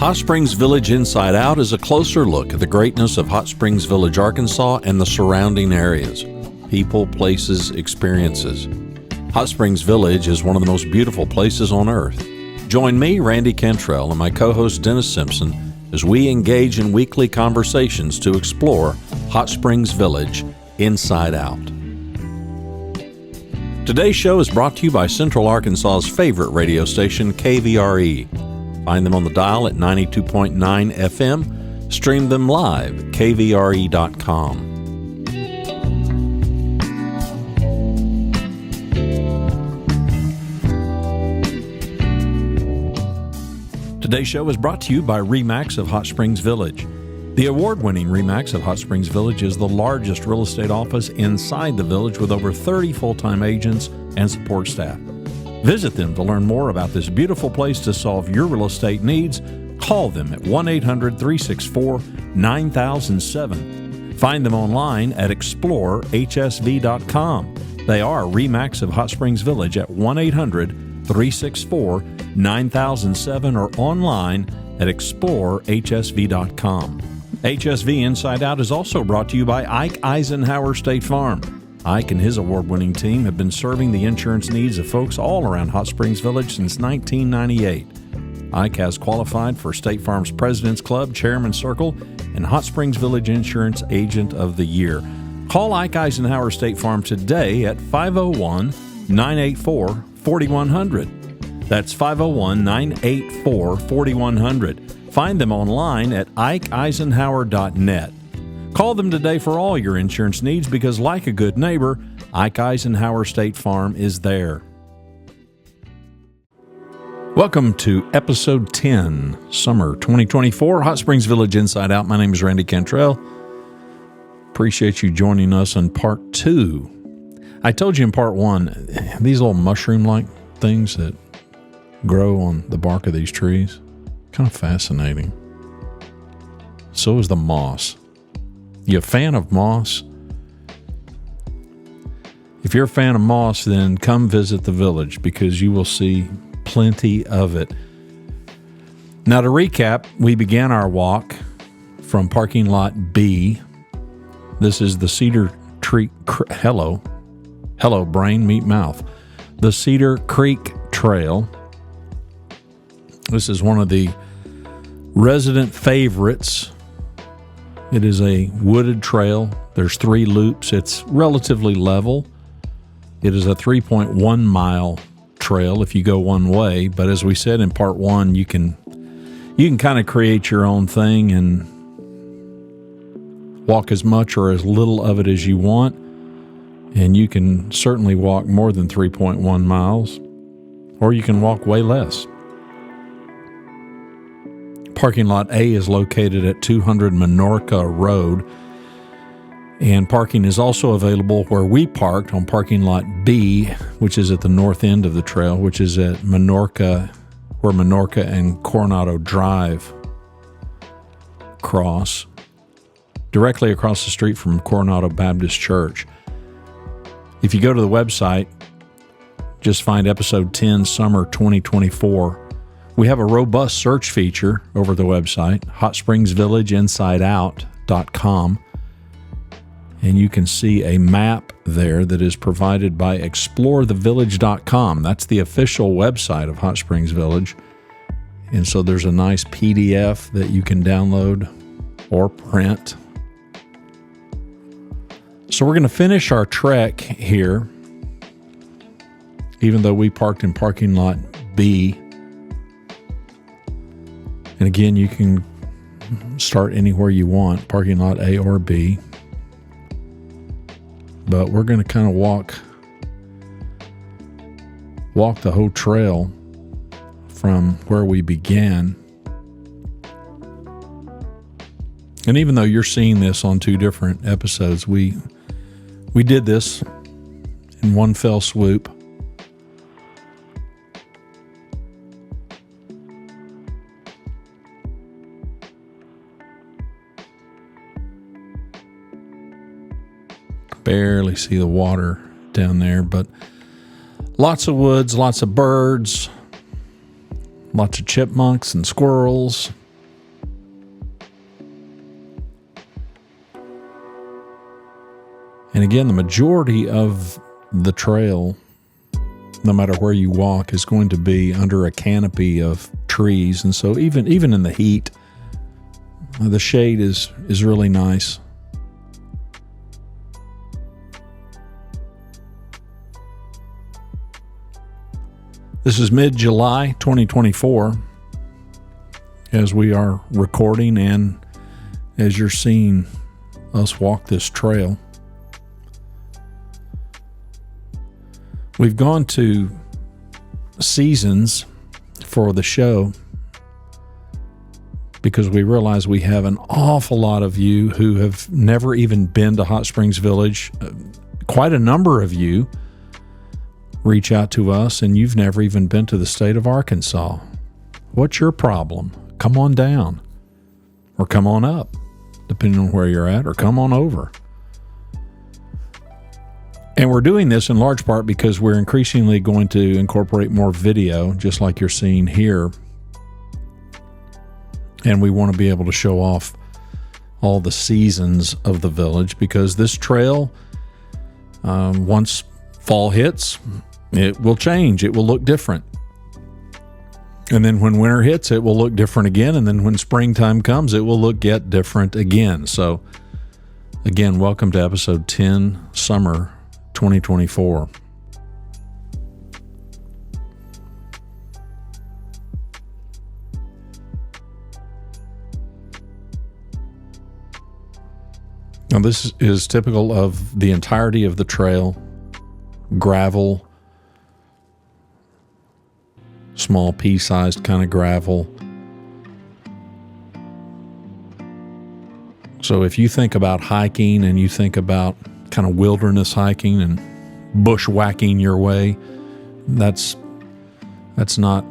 Hot Springs Village Inside Out is a closer look at the greatness of Hot Springs Village, Arkansas, and the surrounding areas. People, places, experiences. Hot Springs Village is one of the most beautiful places on earth. Join me, Randy Cantrell, and my co-host Dennis Simpson as we engage in weekly conversations to explore Hot Springs Village Inside Out. Today's show is brought to you by Central Arkansas's favorite radio station, KVRE. Find them on the dial at 92.9 FM. Stream them live at kvre.com. Today's show is brought to you by RE/MAX of Hot Springs Village. The award-winning RE/MAX of Hot Springs Village is the largest real estate office inside the village with over 30 full-time agents and support staff. Visit them to learn more about this beautiful place to solve your real estate needs. Call them at 1-800-364-9007. Find them online at explorehsv.com. They are RE/MAX of Hot Springs Village at 1-800-364-9007 or online at explorehsv.com. HSV Inside Out is also brought to you by Ike Eisenhower State Farm. Ike and his award-winning team have been serving the insurance needs of folks all around Hot Springs Village since 1998. Ike has qualified for State Farm's President's Club, Chairman Circle, and Hot Springs Village Insurance Agent of the Year. Call Ike Eisenhower State Farm today at 501-984-4100. That's 501-984-4100. Find them online at ikeeisenhower.net. Call them today for all your insurance needs because, like a good neighbor, Ike Eisenhower State Farm is there. Welcome to Episode 10, Summer 2024, Hot Springs Village Inside Out. My name is Randy Cantrell. Appreciate you joining us on Part 2. I told you in Part 1, these little mushroom-like things that grow on the bark of these trees, kind of fascinating. So is the moss. You a fan of moss? If you're a fan of moss, then come visit the village because you will see plenty of it. Now to recap, we began our walk from parking lot B. This is the Cedar Creek, hello brain, meet mouth. The Cedar Creek Trail. This is one of the resident favorites. It is a wooded trail. There's 3 loops. It's relatively level. It is a 3.1 mile trail if you go one way. But as we said in Part 1, you can kind of create your own thing and walk as much or as little of it as you want. And you can certainly walk more than 3.1 miles, or you can walk way less. Parking lot A is located at 200 Minorca Road, and parking is also available where we parked on parking lot B, which is at the north end of the trail, which is at Minorca, where Minorca and Coronado Drive cross, directly across the street from Coronado Baptist Church. If you go to the website, just find Episode 10, Summer 2024. We have a robust search feature over the website, hotspringsvillageinsideout.com, and you can see a map there that is provided by explorethevillage.com. That's the official website of Hot Springs Village, and so there's a nice PDF that you can download or print. So we're going to finish our trek here, even though we parked in parking lot B. And again, you can start anywhere you want, parking lot A or B. But we're going to kind of walk the whole trail from where we began. And even though you're seeing this on 2 different episodes, we did this in one fell swoop. Barely see the water down there, but lots of woods, lots of birds, lots of chipmunks and squirrels, And again, the majority of the trail, no matter where you walk, is going to be under a canopy of trees. And so even in the heat, the shade is really nice. This is mid-July 2024 as we are recording and as you're seeing us walk this trail. We've gone to seasons for the show because we realize we have an awful lot of you who have never even been to Hot Springs Village. Quite a number of you reach out to us and you've never even been to the state of Arkansas. What's your problem? Come on down or come on up, depending on where you're at, or come on over. And we're doing this in large part because we're increasingly going to incorporate more video, just like you're seeing here. And we want to be able to show off all the seasons of the village, because this trail, once fall hits, it will change. It will look different. And then when winter hits, it will look different again. And then when springtime comes, it will look yet different again. So again, welcome to episode 10, summer 2024. Now this is typical of the entirety of the trail. Gravel, small pea-sized kind of gravel. So if you think about hiking and you think about kind of wilderness hiking and bushwhacking your way, that's not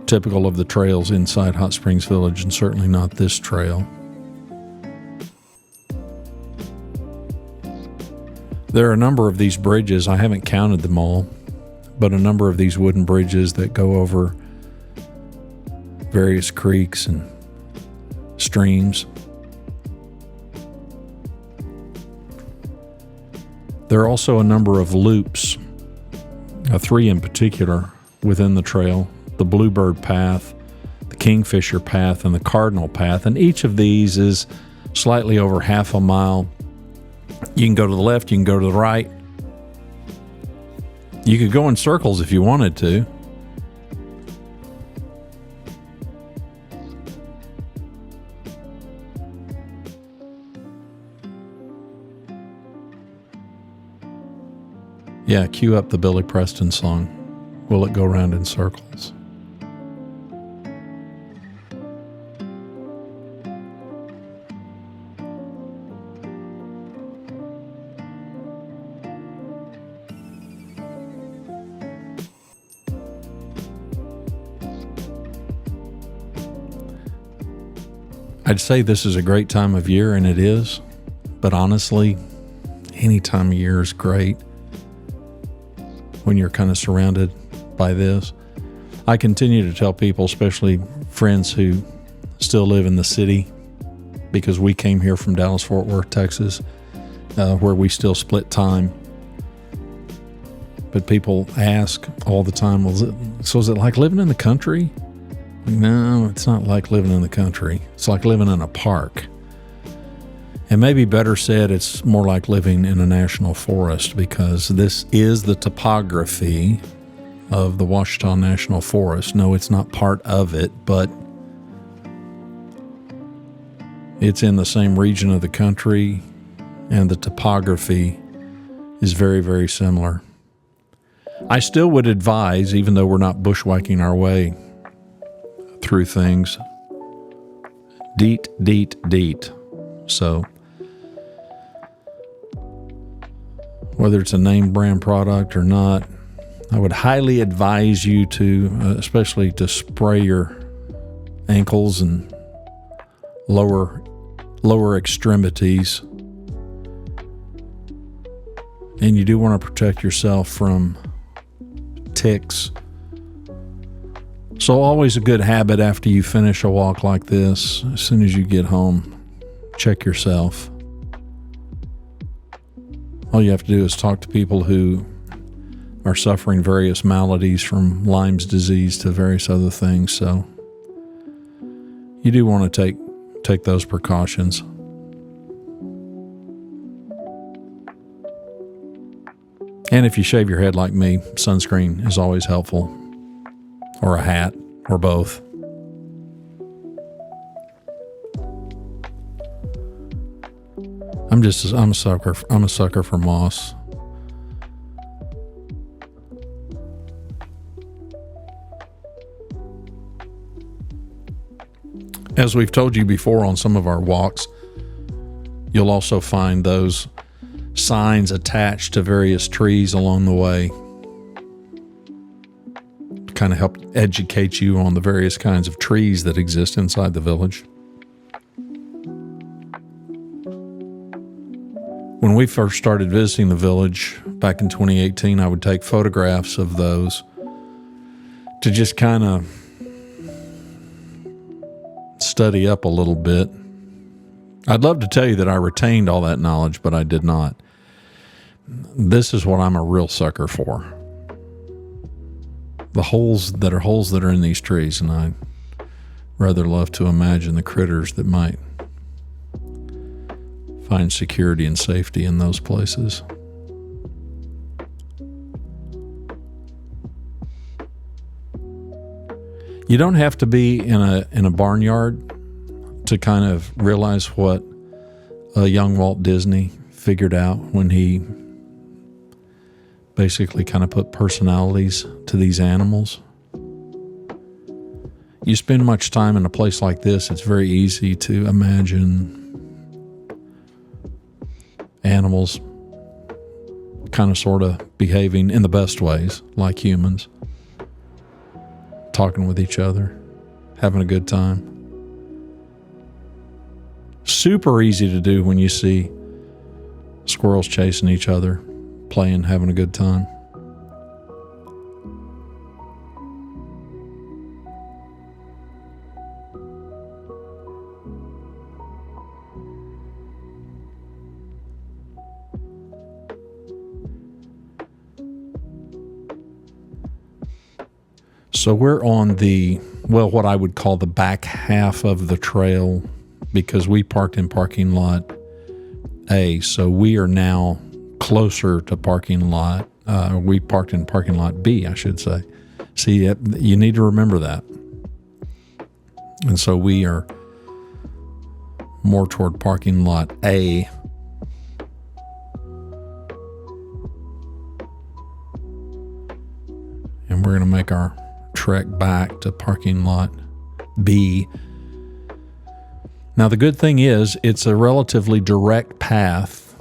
typical of the trails inside Hot Springs Village, and certainly not this trail. There are a number of these bridges, I haven't counted them all, but a number of these wooden bridges that go over various creeks and streams. There are also a number of loops, 3 in particular, within the trail: the Bluebird Path, the Kingfisher Path, and the Cardinal Path. And each of these is slightly over half a mile. You can go to the left, you can go to the right. You could go in circles if you wanted to. Yeah, cue up the Billy Preston song. Will it go round in circles? I'd say this is a great time of year, and it is, but honestly, any time of year is great when you're kind of surrounded by this. I continue to tell people, especially friends who still live in the city, because we came here from Dallas-Fort Worth, Texas, where we still split time. But people ask all the time, well, is it like living in the country? No, it's not like living in the country. It's like living in a park. And maybe better said, it's more like living in a national forest, because this is the topography of the Ouachita National Forest. No, it's not part of it, but it's in the same region of the country, and the topography is very, very similar. I still would advise, even though we're not bushwhacking our way through things, deet. So whether it's a name brand product or not, I would highly advise you to, especially to spray your ankles and lower extremities. And you do want to protect yourself from ticks. So always a good habit after you finish a walk like this, as soon as you get home, check yourself. All you have to do is talk to people who are suffering various maladies, from Lyme's disease to various other things. So you do want to take those precautions. And if you shave your head like me, sunscreen is always helpful, or a hat, or both. I'm a sucker for moss. As we've told you before on some of our walks, you'll also find those signs attached to various trees along the way to kind of help educate you on the various kinds of trees that exist inside the village. When we first started visiting the village back in 2018, I would take photographs of those to just kind of study up a little bit. I'd love to tell you that I retained all that knowledge, but I did not. This is what I'm a real sucker for. The holes that are in these trees, and I rather love to imagine the critters that might find security and safety in those places. You don't have to be in a barnyard to kind of realize what a young Walt Disney figured out when he basically kind of put personalities to these animals. You spend much time in a place like this, it's very easy to imagine animals kind of sort of behaving in the best ways like humans, talking with each other, having a good time. Super easy to do when you see squirrels chasing each other, playing, having a good time. So we're on what I would call the back half of the trail, because we parked in parking lot A. So we are now closer to parking lot. We parked in parking lot B, I should say. See, you need to remember that. And so we are more toward parking lot A. And we're going to make our trek back to parking lot B. Now, the good thing is it's a relatively direct path.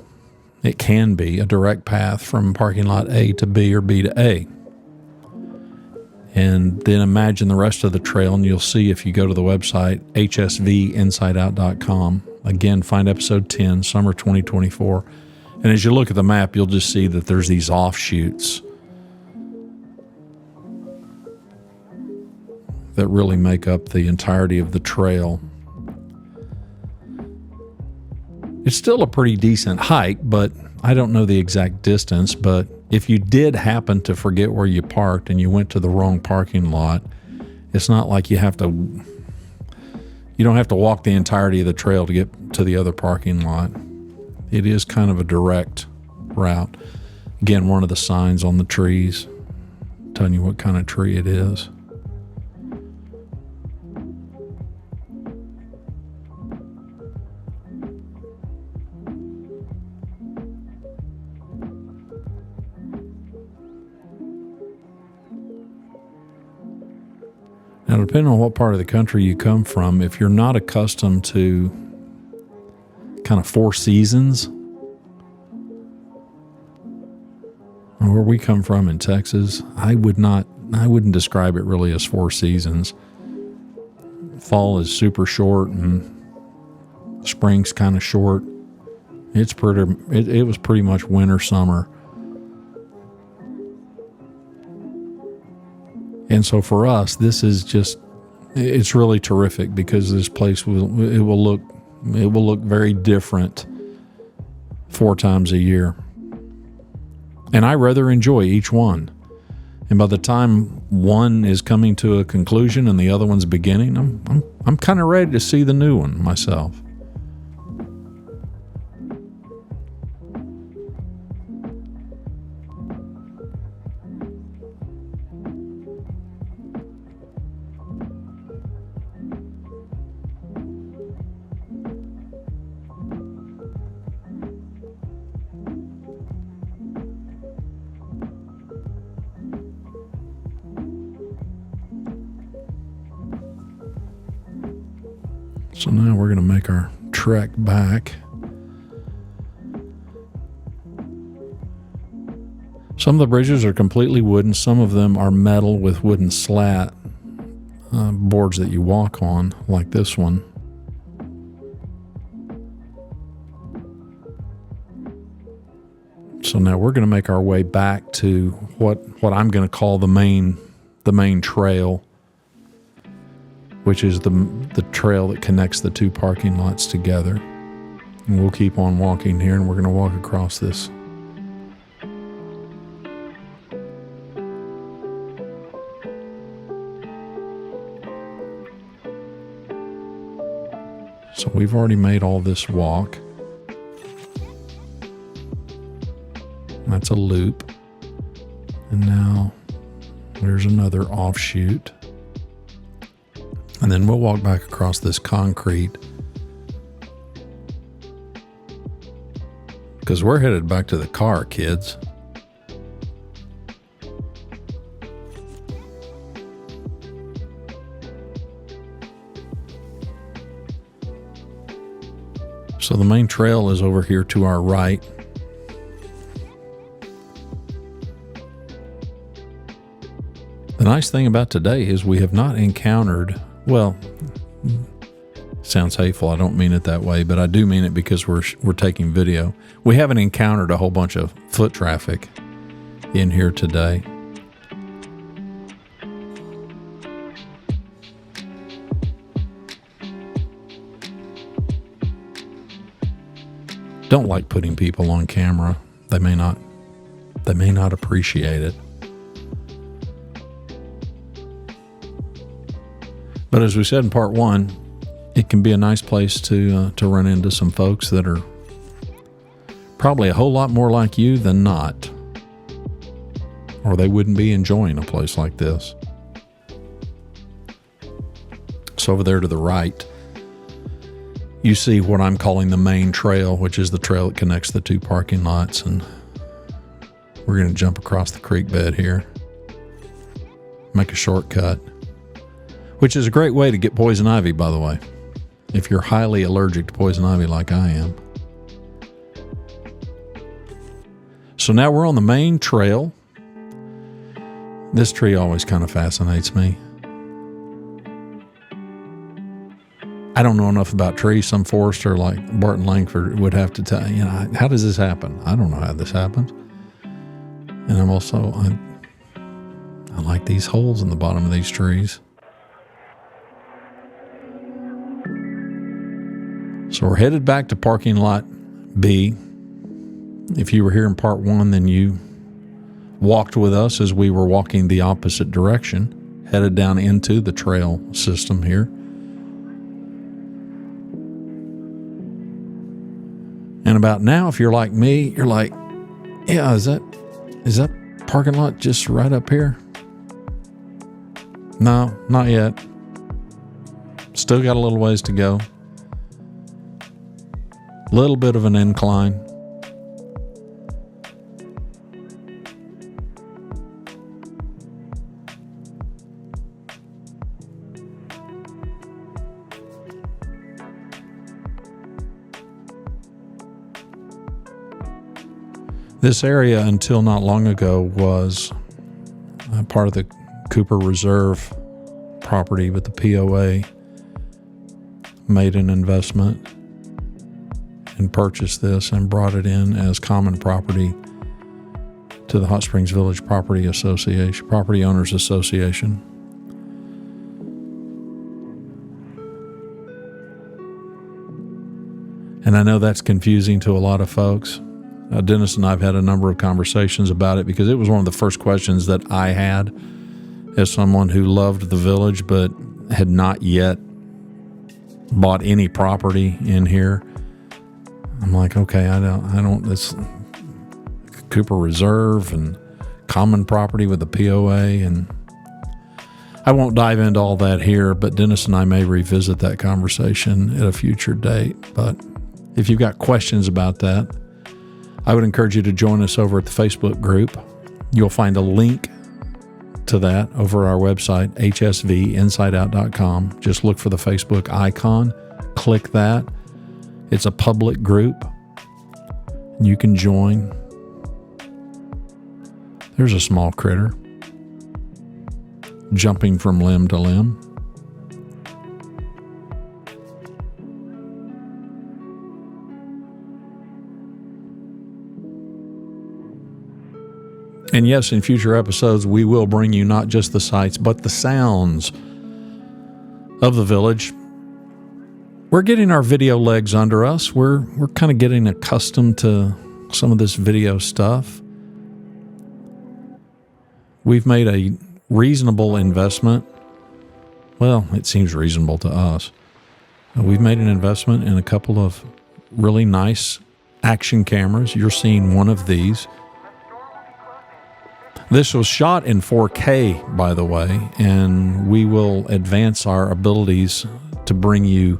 It can be a direct path from parking lot A to B or B to A. And then imagine the rest of the trail, and you'll see if you go to the website, hsvinsideout.com. Again, find episode 10, summer 2024. And as you look at the map, you'll just see that there's these offshoots that really make up the entirety of the trail. It's still a pretty decent hike, but I don't know the exact distance. But if you did happen to forget where you parked and you went to the wrong parking lot, it's not like you don't have to walk the entirety of the trail to get to the other parking lot. It is kind of a direct route. Again, one of the signs on the trees telling you what kind of tree it is. Now, depending on what part of the country you come from, if you're not accustomed to kind of four seasons, where we come from in Texas, I wouldn't describe it really as four seasons. Fall is super short and spring's kind of short. It was pretty much winter, summer. And so for us, it's really terrific, because this place will look very different 4 times a year. And I rather enjoy each one. And by the time one is coming to a conclusion and the other one's beginning, I'm kind of ready to see the new one myself. So now we're going to make our trek back. Some of the bridges are completely wooden. Some of them are metal with wooden slat boards that you walk on, like this one. So now we're going to make our way back to what I'm going to call the main trail, which is the trail that connects the two parking lots together. And we'll keep on walking here, and we're going to walk across this. So we've already made all this walk. That's a loop. And now there's another offshoot. And then we'll walk back across this concrete, because we're headed back to the car, kids. So the main trail is over here to our right. The nice thing about today is we have not encountered, well, sounds hateful. I don't mean it that way, but I do mean it because we're taking video. We haven't encountered a whole bunch of foot traffic in here today. Don't like putting people on camera. They may not appreciate it. But as we said in part one, it can be a nice place to run into some folks that are probably a whole lot more like you than not, or they wouldn't be enjoying a place like this. So over there to the right, you see what I'm calling the main trail, which is the trail that connects the two parking lots. And we're going to jump across the creek bed here, make a shortcut, which is a great way to get poison ivy, by the way, if you're highly allergic to poison ivy like I am. So now we're on the main trail. This tree always kind of fascinates me. I don't know enough about trees. Some forester like Barton Langford would have to tell, how does this happen? I don't know how this happens. And I'm also, I like these holes in the bottom of these trees. So we're headed back to parking lot B. If you were here in part one, then you walked with us as we were walking the opposite direction, headed down into the trail system here. And about now, if you're like me, you're like, yeah, is that parking lot just right up here? No, not yet. Still got a little ways to go. Little bit of an incline. This area, until not long ago, was part of the Cooper Reserve property, but the POA made an investment and purchased this and brought it in as common property to the Hot Springs Village Property Owners Association. And I know that's confusing to a lot of folks. Dennis and I have had a number of conversations about it because it was one of the first questions that I had as someone who loved the village but had not yet bought any property in here. I'm like, okay, I don't, this Cooper Reserve and common property with the POA, and I won't dive into all that here, but Dennis and I may revisit that conversation at a future date. But if you've got questions about that, I would encourage you to join us over at the Facebook group. You'll find a link to that over our website, hsvinsideout.com. Just look for the Facebook icon, click that. It's a public group. You can join. There's a small critter jumping from limb to limb. And yes, in future episodes, we will bring you not just the sights, but the sounds of the village. We're getting our video legs under us. We're kind of getting accustomed to some of this video stuff. We've made a reasonable investment. Well, it seems reasonable to us. We've made an investment in a couple of really nice action cameras. You're seeing one of these. This was shot in 4K, by the way, and we will advance our abilities to bring you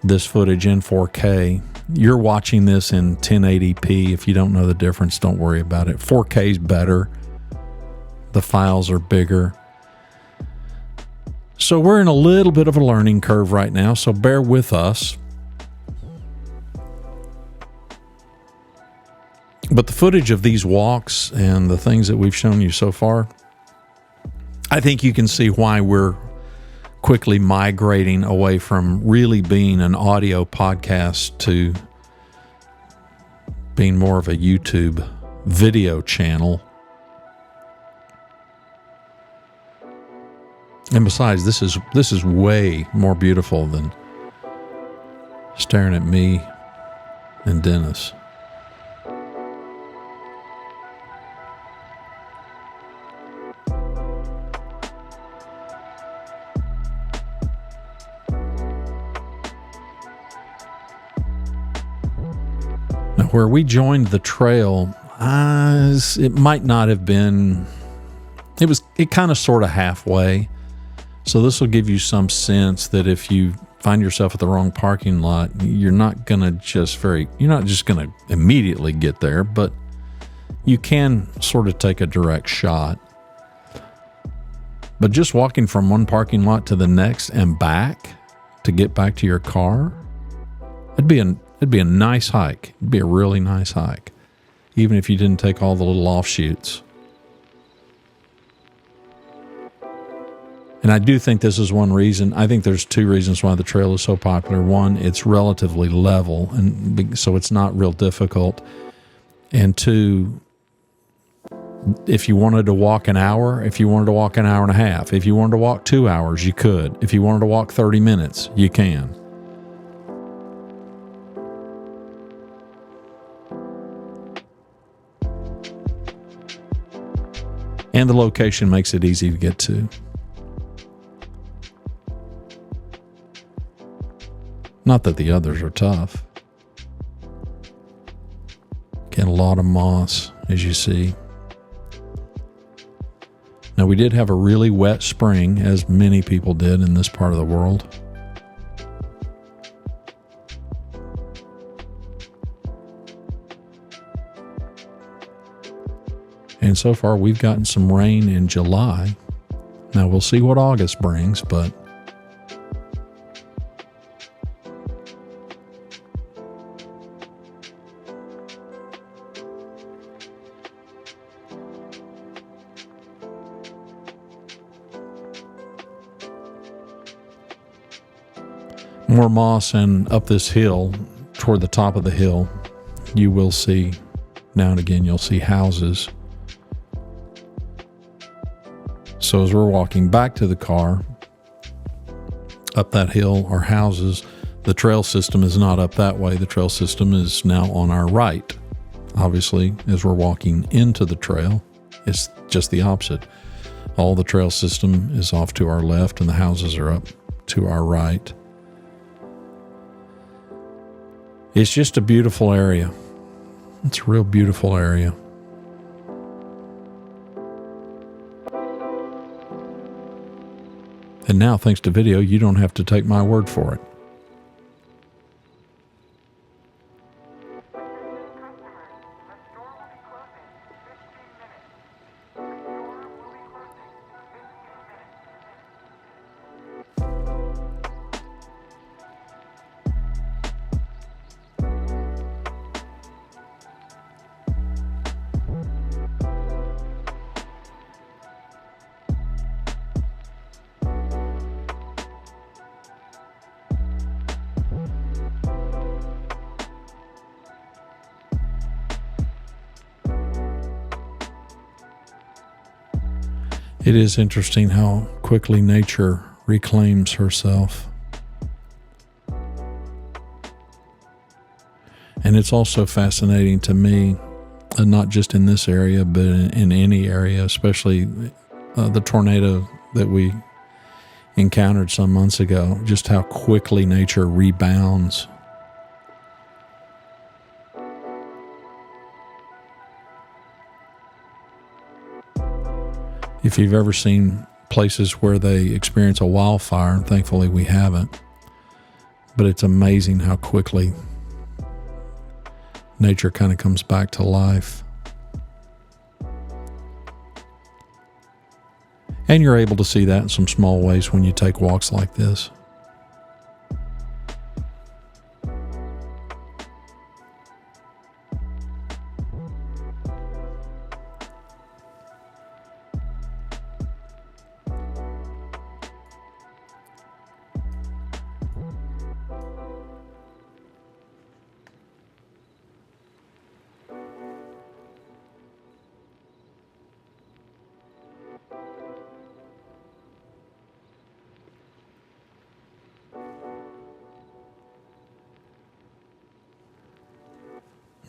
this footage in 4K. You're watching this in 1080p. If you don't know the difference, don't worry about it. 4K is better. The files are bigger. So we're in a little bit of a learning curve right now, so bear with us. But the footage of these walks and the things that we've shown you so far, I think you can see why we're quickly migrating away from really being an audio podcast to being more of a YouTube video channel. And besides, this is way more beautiful than staring at me and Dennis. Where we joined the trail, it might not have been, it kind of sort of halfway. So this will give you some sense that if you find yourself at the wrong parking lot, you're not just going to immediately get there, but you can sort of take a direct shot. But just walking from one parking lot to the next and back to get back to your car, it'd be a nice hike. It'd be a really nice hike, even if you didn't take all the little offshoots. And I do think this is one reason. I think there's two reasons why the trail is so popular. One, it's relatively level, and so it's not real difficult. And two, if you wanted to walk an hour, if you wanted to walk an hour and a half, if you wanted to walk 2 hours, you could. If you wanted to walk 30 minutes, you can. And the location makes it easy to get to. Not that the others are tough. Get a lot of moss, as you see. Now, we did have a really wet spring, as many people did in this part of the world. And so far, we've gotten some rain in July. Now, we'll see what August brings, but more moss, and up this hill, toward the top of the hill, you will see, now and again, you'll see houses. So as we're walking back to the car, up that hill are houses. The trail system is not up that way. The trail system is now on our right. obviously, as we're walking into the trail, it's just the opposite. All the trail system is off to our left and the houses are up to our right. It's just a beautiful area. It's a real beautiful area. And now, thanks to video, you don't have to take my word for it. It is interesting how quickly nature reclaims herself. And it's also fascinating to me, not just in this area, but in any area, especially the tornado that we encountered some months ago, just how quickly nature rebounds. If you've ever seen places where they experience a wildfire, and thankfully we haven't, but it's amazing how quickly nature kind of comes back to life. And you're able to see that in some small ways when you take walks like this.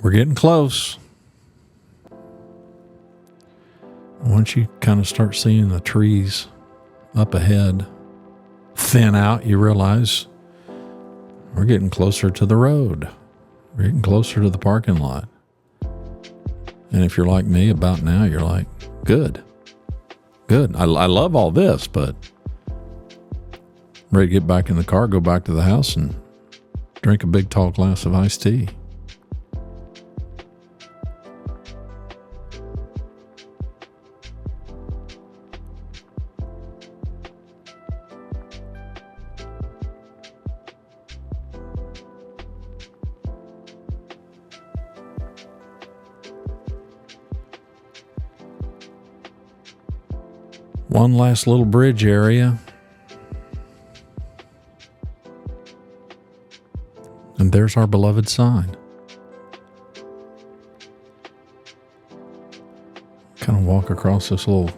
We're getting close. Once you kind of start seeing the trees up ahead thin out, you realize we're getting closer to the road. We're getting closer to the parking lot. And if you're like me about now, you're like, good. I love all this, but I'm ready to get back in the car, go back to the house and drink a big tall glass of iced tea. One last little bridge area. And there's our beloved sign. Kind of walk across this little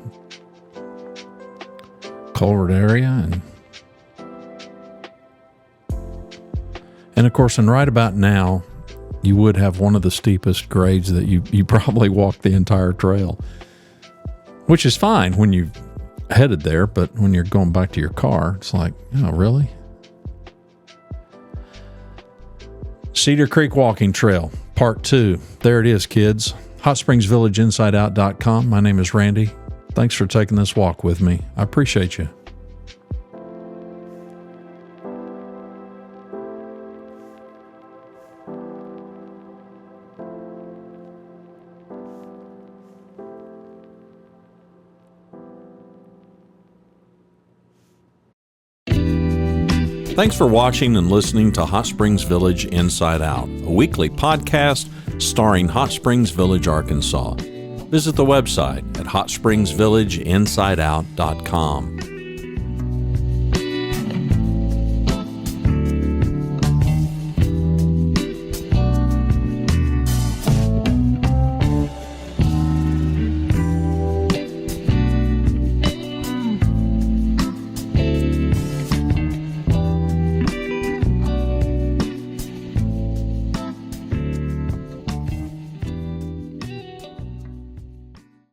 culvert area and of course, and right about now, you would have one of the steepest grades that you probably walked the entire trail, which is fine when you headed there, but when you're going back to your car, it's like, oh, really? Cedar Creek Walking Trail, Part 2. There it is, kids. HotSpringsVillageInsideOut.com. My name is Randy. Thanks for taking this walk with me. I appreciate you. Thanks for watching and listening to Hot Springs Village Inside Out, a weekly podcast starring Hot Springs Village, Arkansas. Visit the website at HotSpringsVillageInsideOut.com.